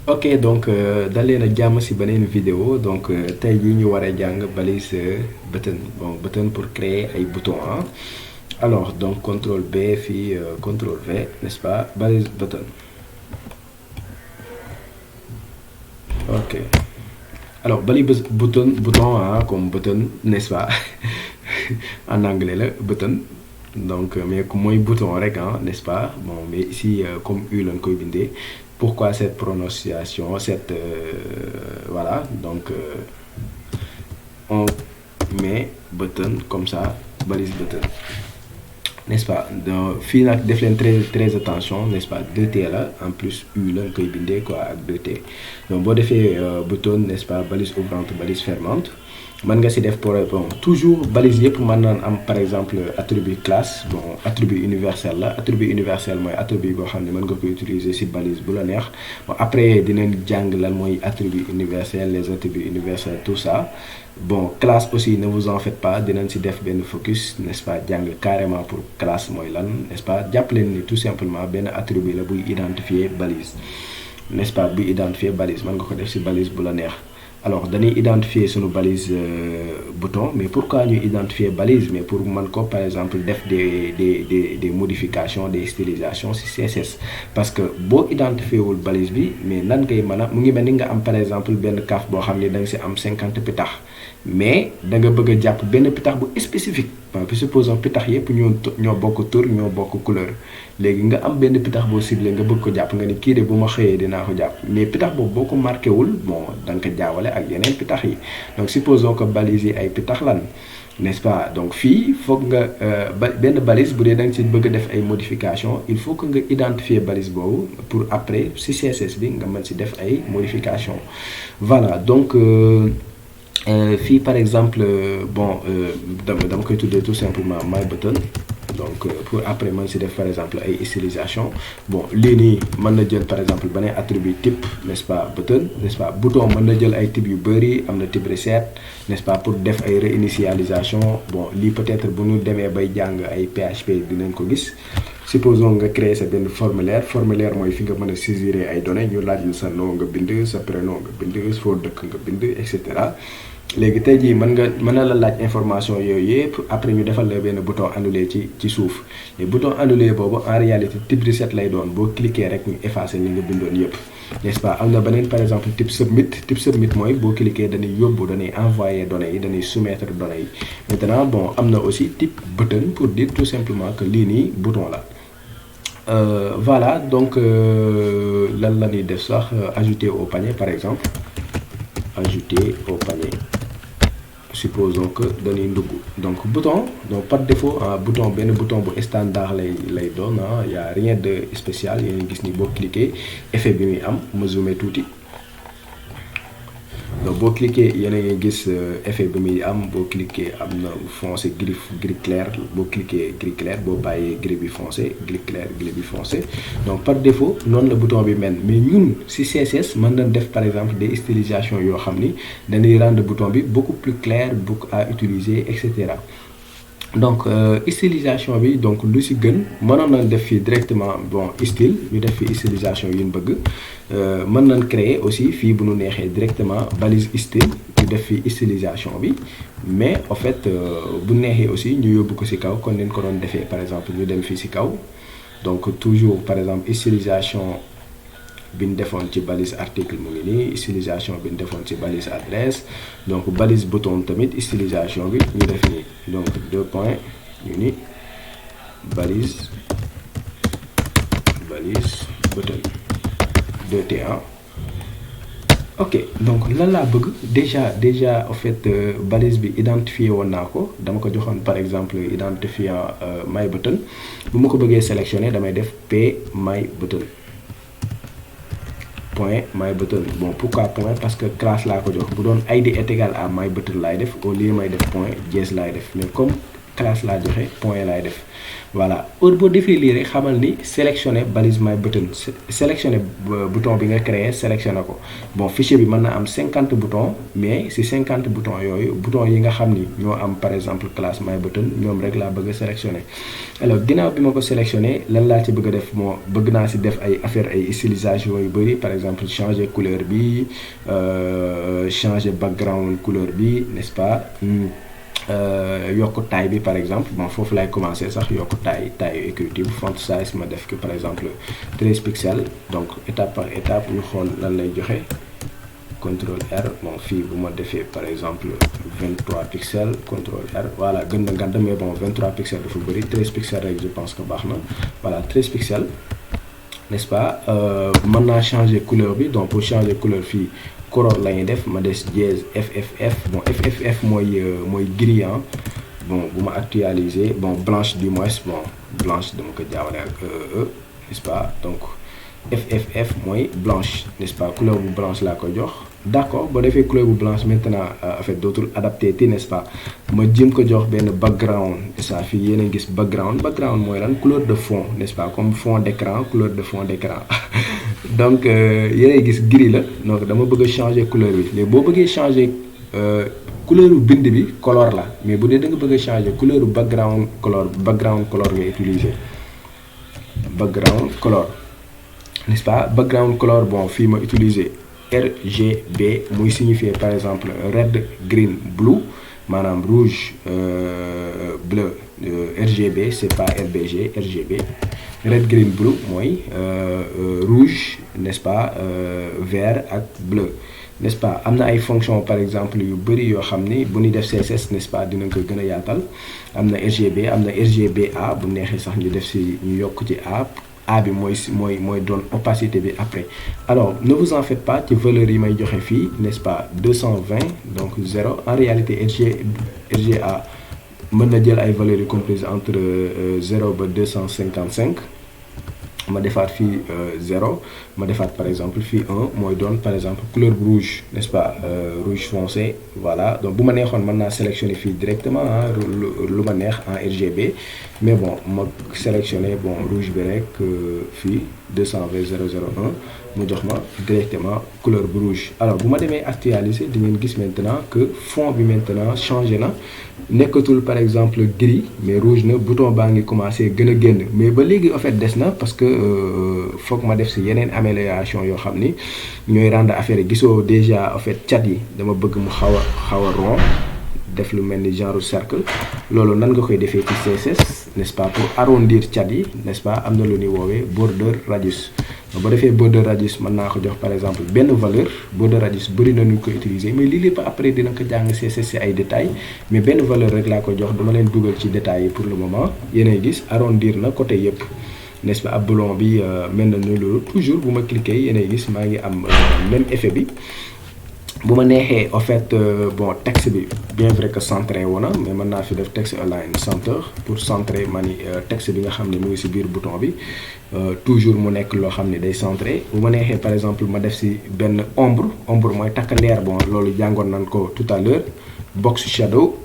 Ok, donc dal leen ak jàmm ci beneen vidéo donc tey jii ñu war a jàng balise button bon button pour créer ay boutons hein. Alors donc contrôle B fii contrôle V n'est-ce pas balise button. Ok alors balise bouton hein, comme button n'est-ce pas en anglais la button donc mais mooy bouton rek hein, n'est-ce pas bon mais ici comme U lañ koy bindee. Pourquoi cette prononciation, cette voilà donc on met button comme ça balise button n'est-ce pas donc fii nag def leen très attention n'est-ce pas 2T la en plus U la nga koy bindee quoi ak 2T donc boo defee button n'est-ce pas balise ouvrante balise fermante mën nga ci def pour bon toujours balise yëpp mën naan am par exemple attribut classe bon attribut universel la attribut universel mooy attribut boo xam ne mën nga ko utiliser ci balise bu la neex bon après dinañ jàng lan mooy attribut universel les attributs universels tout ça bon classe aussi ne vous en faites pas dinañ ci def benn focus n'est-ce pas jàng carrément pour classe mooy lan n'est-ce pas jàpp leen ni tout simplement benn attribut la buy identifier balise n'est-ce pas buy identifier balise mën nga ko def ci balise bu la neex. Alors dañuy identifier sunu balise bouton mais pourquoi ñu identifier balise mais pour mën ko par exemple def des modifications des stylisations ci CSS parce que boo identifier wul balise bi mais nan ngay mën a mu ngi mel ni nga am par exemple benn kaaf boo xam ne da nga ci am 50 pitax mais da nga bëgg a jàpp benn pitax bu spécifique puis supposons pitax yëpp ñoo bokk tur ñoo bokk couleur léegi nga am benn pitax boo ciblé nga bëgg ko jàpp nga ni kii de bu ma xëyee dinaa ko jàpp mais pitax boobu boo ko marqué wul bon da nga ko jaawale ak yeneen pitax yi donc supposons que balise yi ay pitax lan n'est-ce pas donc fii foog nga benn balise bu dee da nga ci bëgg a def ay modifications il faut que nga identifier balise boobu pour après ci CSS bi nga mën ci def ay modifications voilà donc fii par exemple bon dama koy tuddee tout simplement my button donc pour après mën ci def par exemple ay stylisation bon lii nii mën na jël par exemple beneen attribut type n'est-ce pas button n'est-ce pas bouton mën na jël ay types yu bëri am na type reset n'est-ce pas pour def ay réinitialisation bon lii peut-être bu ñu demee bay jàng ay PHP dinañ ko gis supposons nga créer sa benn formulaire mooy fi nga mën a saisir ay données ñu laaj la sa nom nga bind sa prénom nga bind foo dëkk nga bind et cetera léegi tey jii mën na la laaj information yooyu yëpp après ñu defal la benn bouton annulé ci suuf les bouton annulé boobu en réalité type reset lay doon boo cliquer rek ñu effacer li nga bindoon yëpp n'est-ce pas am na beneen par exemple type submit mooy boo cliquer dañuy yóbbu dañuy envoyer données yi dañuy soumettre données yi maintenant bon am na aussi type button pour dire tout simplement que lii nii bouton la voilà donc lan la ñuy def sax ajouter au panier par exemple ajouter au panier supposons que dañuy ndugg donc bouton donc par défaut bouton benn bouton bu standard lay doon y a rien de spécial yéen gis ni boo cliquer effet bi muy am ma zoomer tuuti donc boo cliquer yéen a ngi gis effet bi muy am boo cliquer am na foncé gris clair boo cliquer gris clair boo bàyyee gris bi foncé gris clair gris bi foncé donc par défaut noonu la bouton bi mel mais ñun ci CSS mën nañ def par exemple des stylisations yoo xam ni dañuy rendre bouton bi beaucoup plus clair beaucoup à utiliser et cetera donc stylisation bi donc lu ci gën mënoon nañ def fii directement bon style ñu def fi stylisation yu ñu bëgg mën nañ créer aussi fii bu ñu neexee directement balise style ñu def fi stylisation bi mais en fait bu neexee aussi ñu yóbbu ko ci kaw kon leen ko doon defee par exemple ñu dem fii ci kaw donc toujours par exemple stylisation bi ñu defoon ci balise article mu ngi nii stylisation bi ñu defoon ci balise adresse donc balise bouton tamit stylisation bi ñu def nii donc 2 points ñu ni balise button 2T1 ok donc lan laa bëgg déjà en fait balise bi identifié woon naa ko dama ko joxoon par exemple identifiant my button bu ma ko bëggee sélectionner damay def p my button point my button bon pourquoi point parce que classe laa ko jox bu doon id est égal à my button laay def au lieu may def point dièse laay def mais comme classe laa joxe point laay def voilà heure boo defee lii rek xamal ni sélectionner balise my button sélectionner bouton bi nga créé sélectionner ko bon fichier bi mën na am 50 boutons mais si 50 boutons yooyu boutons yi nga xam ni ñoo am par exemple classe my button ñoom rek laa bëgg a sélectionner alors ginnaaw bi ma ko sélectionner lan laa ci bëgg a def moo bëgg naa si def ay affaire ay stylisation yu bëri par exemple changer couleur bi changer background couleur bi n'est-ce pas yokk taille bi par exemple bon foofu lay commencer sax yokk taille écriture font size ma def que par exemple 13 pixels donc étape par étape ñu xool lan lay joxe contrôle R bon fii bu ma defee par exemple 23 pixels contrôle R voilà gën na ngand mais bon 23 pixels dafa bëri 13 pixels rek je pense que baax na voilà 13 pixels n'est-ce pas mën naa changer couleur bi donc pour changer couleur fii couleur la ñuy def ma des dièse FFF bon FFF mooy gris bon bu ma actualiser bon blanche du moins bon blanche dama ko jaawale ak n'est-ce pas donc FFF mooy blanche n'est-ce pas couleur bu blanche laa ko jox d'accord boo defee couleur bu blanche maintenant en fait dootul adapté ti n'est-ce pas ma jëm ko jox benn background ça fii yéen a gis background mooy lan couleur de fond n'est-ce pas comme fond d'écran couleur de fond d'écran donc yéen a gis gris la donc dama bëgg a changer couleur bi mais boo bëggee changer couleur bu bind bi color la mais bu dee da nga bëgg a changer couleur bu background color nga utiliser background color n'est-ce pas background color bon fii ma utiliser RGB muy signifier par exemple red green blue maanaam rouge bleu RGB c'est pas RBG RGB red green blue mooy rouge n'est-ce pas vert ak bleu n'est-ce pas am na ay fonctions par exemple yu bëri yoo xam ni bu ñuy def CSS n'est-ce pas dinañ ko gën a yaatal am na RGB am na RGBA bu neexee sax ñu def si ñu yokk ci A bi mooy doon opacité bi après alors ne vous en faites pas ci valeurs yi may joxe fii n'est-ce pas 220 donc 0 en réalité RGA mën na jël ay valeurs yu comprises entre 0 ba 255 ma defaat fii 0 ma defaat par exemple fii 1 mooy doon par exemple couleur rouge n'est-ce pas rouge foncé voilà donc bu ma neexoon mën naa sélectionner fii directement lu ma neex en RGB mais bon ma sélectionner bon rouge bi rek fii 220 001 mu jox ma directement couleur bu rouge alors bu ma demee actualiser di ngeen gis maintenant que fond bi maintenant changé na nekkatul par exemple gris mais rouge na bouton baa ngi commencé gën a génn mais ba léegi en fait des na parce que foog ma def si yeneen amélioration yoo xam ni ñooy rendre affaire yi gisoo déjà en fait cat yi dama bëgg mu xaw a rond def lu mel ni genre cercle loolu nan nga koy defee ci CSS n'est-ce pas pour arrondir cat yi n'est-ce pas am na lu ñuy woowee border radius boo defee border radius mën naa ko jox par exemple benn valeur border radius bëri na ñu ko utiliser mais lii lépp après dina ko jàng CSS ci ay détails mais benn valeur rek laa ko jox dama leen dugal ci détails yi pour le moment yéenay gis arrondir na côté yëpp n'est-ce pas ab ballon bi mel na ni loolu toujours bu ma cliquer yéenay gis maa ngi am même effet bi bu ma neexee en fait bon texte bi bien vrai que centré wu na mais mën naa fi def texte align center pour centrer ma ni texte bi nga xam ne mu ngi ci biir bouton bi toujours mu nekk loo xam ne day centré bu ma neexee par exemple ma def ci benn ombre mooy takk ndeer bon loolu jàngoon nañ ko tout à l'heure box shadow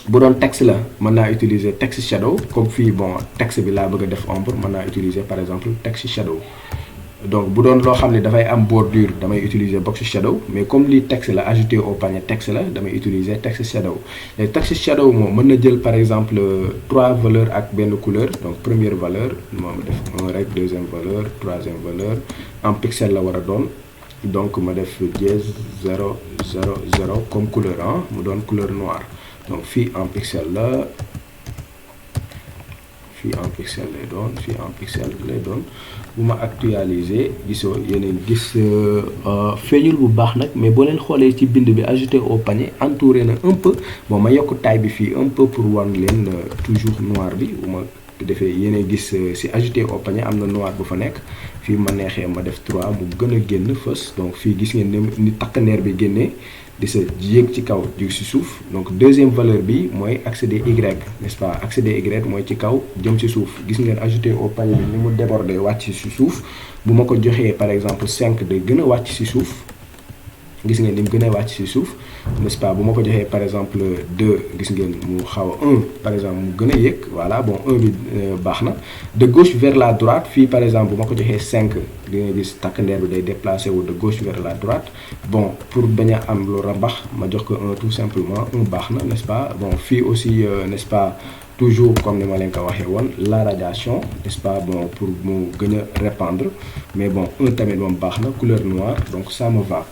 bu doon texte la mën naa utiliser text shadow comme fii bon texte bi laa bëgg a def ombre mën naa utiliser par exemple text shadow donc bu doon loo xam ne dafay am bordure damay utiliser box shadow mais comme lii texte la ajouté au panier texte la damay utiliser text shadow et text shadow moom mën na jël par exemple 3 valeurs ak benn couleur donc première valeur moom def 1 rek deuxième valeur troisième valeur en pixel la war a doon donc ma def dièse 0 0 0 comme couleur mu doon couleur noire donc fii en pixel la fii en pixel lay doon fii en pixel lay doon bu ma actualiser gisoo yeneen gis feeñul bu baax nag mais boo leen xoolee ci bind bi ajouté au panier entouré na un peu bon ma yokk taille bi fii un peu pour wan leen toujours noir bi bu ma defee yeneen gis si ajouté au panier am na noir bu fa nekk fii ma neexee ma def 3 mu gën a génn fës donc fii gis ngeen ni takkandeer bi génnee di sa yéeg ci kaw jóg ci suuf donc deuxième valeur bi mooy accéder Y n'est-ce pas accéder Y mooy ci kaw jëm ci suuf gis ngeen ajouter au panier bi ni mu déborder wàcc ci suuf bu ma ko joxee par exemple 5 day gën a wàcc ci suuf gis ngeen ni mu gën a wàcc ci suuf n'est-ce pas bu ma ko joxee par exemple 2 gis ngeen mu xaw a 1 par exemple mu gën a yéeg voilà bon 1 bi baax na de gauche vers la droite fii par exemple bu ma ko joxee 5 di nga gis takk ndeer bi day déplacé wu de gauche vers la droite bon pour bañ a am lu rambax ma jox ko 1 tout simplement 1 baax na n'est-ce pas bon fii aussi n'est-ce pas toujours comme ni ma leen ko waxee woon la radiation n'est-ce pas bon pour mu gën a répandre mais bon 1 tamit moom baax na couleur noire donc ça me va.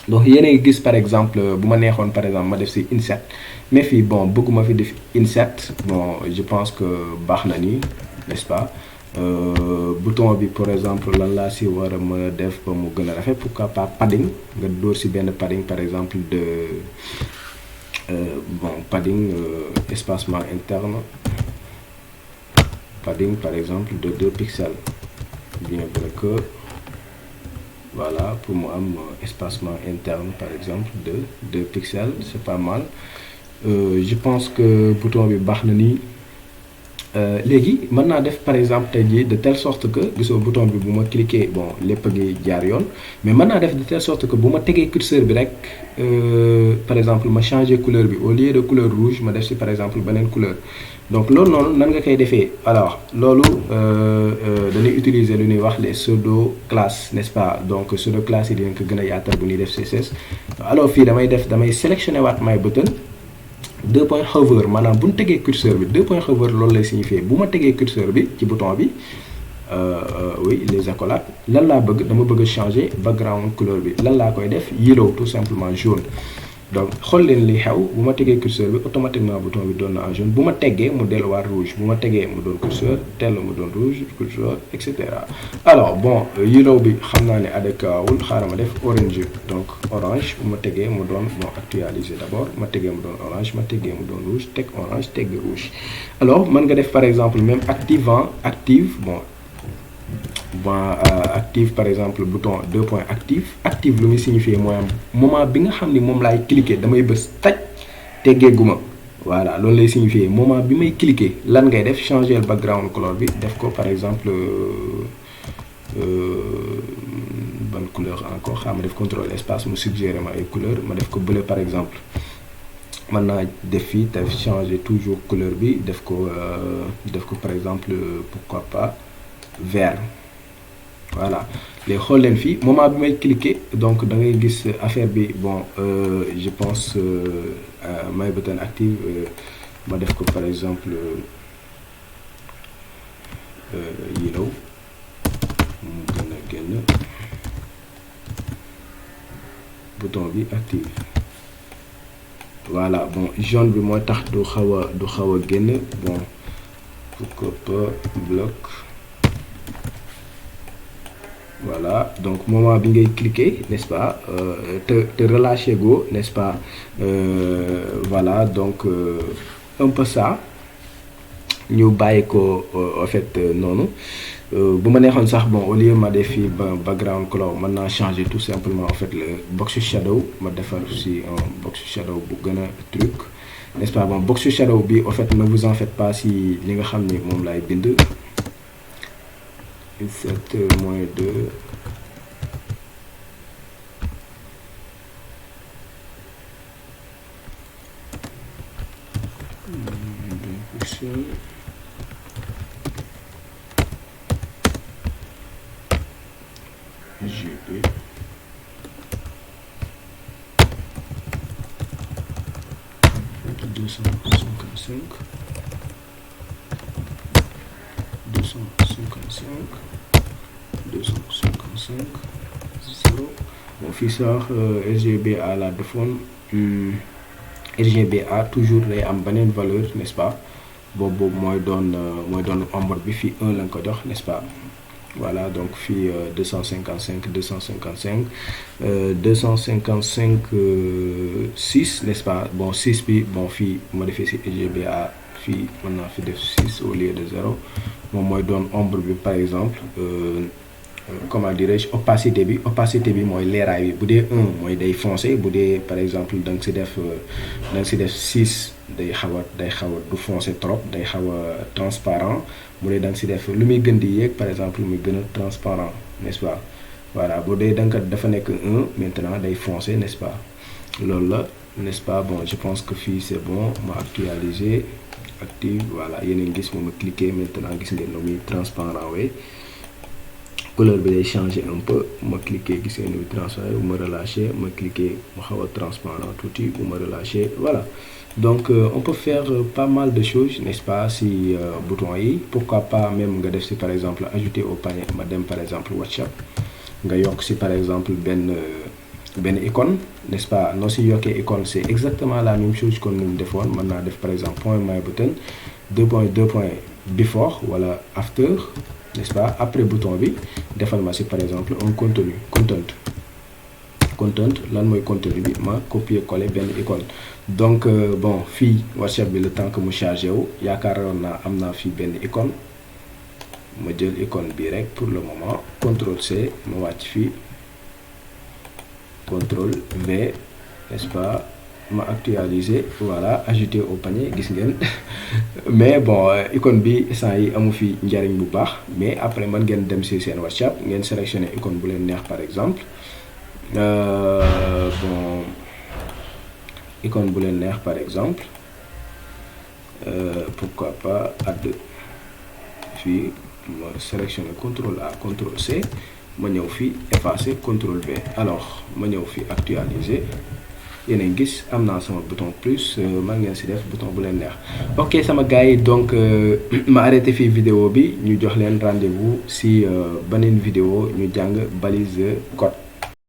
Donc yéen a ngi gis par exemple bu ma neexoon par exemple ma def ci inset mais fii bon bëgguma fi def inset bon je pense que baax na nii n'est-ce pas bouton bi par exemple lan laa ci war a mën a def ba mu gën a rafet pourquoi pas padding nga dóor ci benn padding par exemple de bon padding espacement interne padding par exemple de 2 pixels bien vrai que voilà pour mu am espacement interne par exemple de 2 pixels c'est pas mal je pense que bouton bi baax na nii léegi mën naa def par exemple tey jii de telle sorte que gisoo bouton bi bu ma cliquer bon lépp a ngi jaar yoon mais mën naa def de telle sorte que bu ma tegee curseur bi rek par exemple ma changer couleur bi au lieu de couleur rouge ma def ci par exemple beneen couleur donc loolu noonu nan nga koy defee alors loolu dañuy utiliser lu ñuy wax les pseudo classes n'est-ce pas donc pseudo classes yi dinañ ko gën a yaatal bu ñuy def CSS alors fii damay sélectionner waat my button 2 point hover maanaam bu ñu tegee curseur bi 2 point hover loolu lay signifier bu ma tegee curseur bi ci bouton bi oui les accolades lan laa bëgg dama bëgg a changer background couleur bi lan laa koy def yellow tout simplement jaune donc xool leen li xew bu ma tegee curseur bi automatiquement bouton bi doon na en jaune bu ma teggee mu delluwaat rouge bu ma tegee mu doon curseur tell mu doon rouge curseur et cetera alors bon yellow bi xam naa ne adéquawul xaaral ma def orange donc orange bu ma tegee mu doon bon actualiser d'abord ma tegee mu doon orange ma tegee mu doon rouge teg orange teg rouge alors mën nga def par exemple même active active par exemple bouton 2 points active lu muy signifier mooy am moment bi nga xam ni moom laay cliquer damay bës taj teggeeguma voilà loolu lay signifier moment bi may cliquer lan ngay def changer le background color bi def ko par exemple ban couleur encore xam ma def contrôle espace mu suggérer ma ay couleur ma def ko bleu par exemple mën naa def fii te changer toujours couleur bi def ko par exemple pourquoi pas vert voilà léegi xool leen fii moment bi may cliquer donc da ngay gis affaire bi bon je pense my button active ma def ko par exemple yellow mu gën a génn bouton bi active voilà bon jaune bi mooy tax du xaw a génn bon pourquoi pas bloc voilà donc moment bi ngay cliquer n'est-ce pas te relâcher go n'est-ce pas voilà donc un peu ça ñu bàyyi ko en fait noonu bu ma neexoon sax bon au lieu ma def fi background color mën naa changer tout simplement en fait le box shadow ma defar aussi un box shadow bu gën a truc n'est-ce pas bon box shadow bi en fait ne vous en faites pas si li nga xam ni moom laay bind 7 moins 2 GB 255 0 bon fii sax RGBA la defoon RGBA toujours day am beneen valeur n'est-ce pas boobu mooy doon ombre bi fii 1 lañ ko jox n'est-ce pas voilà donc fii 255 6 n'est-ce pas bon 6 bi bon fii ma defee ci RGBA fii mën naa fi def 6 au lieu de 0 moom mooy doon ombre bi par exemple comment dirais-je opacité bi mooy leeraay bi bu dee 1 mooy day foncé bu dee par exemple da nga ci def 6 day xaw a du foncé trop day xaw a transparent bu dee da nga ci def lu muy gën di yéeg par exemple lu muy gën a transparent n'est-ce pas voilà bu dee da nga dafa nekk 1 maintenant day foncer n'est-ce pas loolu la n'est-ce pas. Bon je pense que fii c'est bon ma actualiser active voilà yéen a ngi gis ma cliquer maintenant gis ngeen nu muy transparent we couleur bi day changer un peu ma cliquer gis ngeen nu muy transparent ou ma relâcher ma cliquer mu xaw a transparent tuuti ou ma relâcher voilà. Donc on peut faire pas mal de choses n'est-ce pas si bouton yi pourquoi pas même nga def si par exemple ajouter au panier ma dem par exemple WhatsApp nga yokk si par exemple benn icône n'est-ce pas noo si yokkee icône c'est exactement la même chose comme ni mu defoon mën naa def par exemple point my button 2.2 before wala after n'est-ce pas après bouton bi defal ma si par exemple un contenu content lan mooy contenu bi ma copier coller benn icône. Donc bon fii WhatsApp bi le temps que mu chargé wu yaakaaroon naa am naa fii benn icône ma jël icône bi rek pour le moment CTRL C ma wàcc fii CTRL V n'est-ce pas ma actualiser voilà ajouter au panier gis ngeen mais bon icône bi saa yi amu fi njariñ bu baax mais après mën ngeen dem ci seen WhatsApp ngeen sélectionner icône bu leen neex par exemple bon icône bu leen neex par exemple pourquoi pas add fii ma sélectionner CTRL A CTRL C ma ñëw fii effacer CTRL V alors ma ñëw fii actualiser yéen a ngi gis am naa sama bouton plus man ngeen si def bouton bu leen neex. ok sama gars yi donc ma arrêté fii vidéo bi ñu jox leen rendez-vous si beneen vidéo ñu jàng balise code.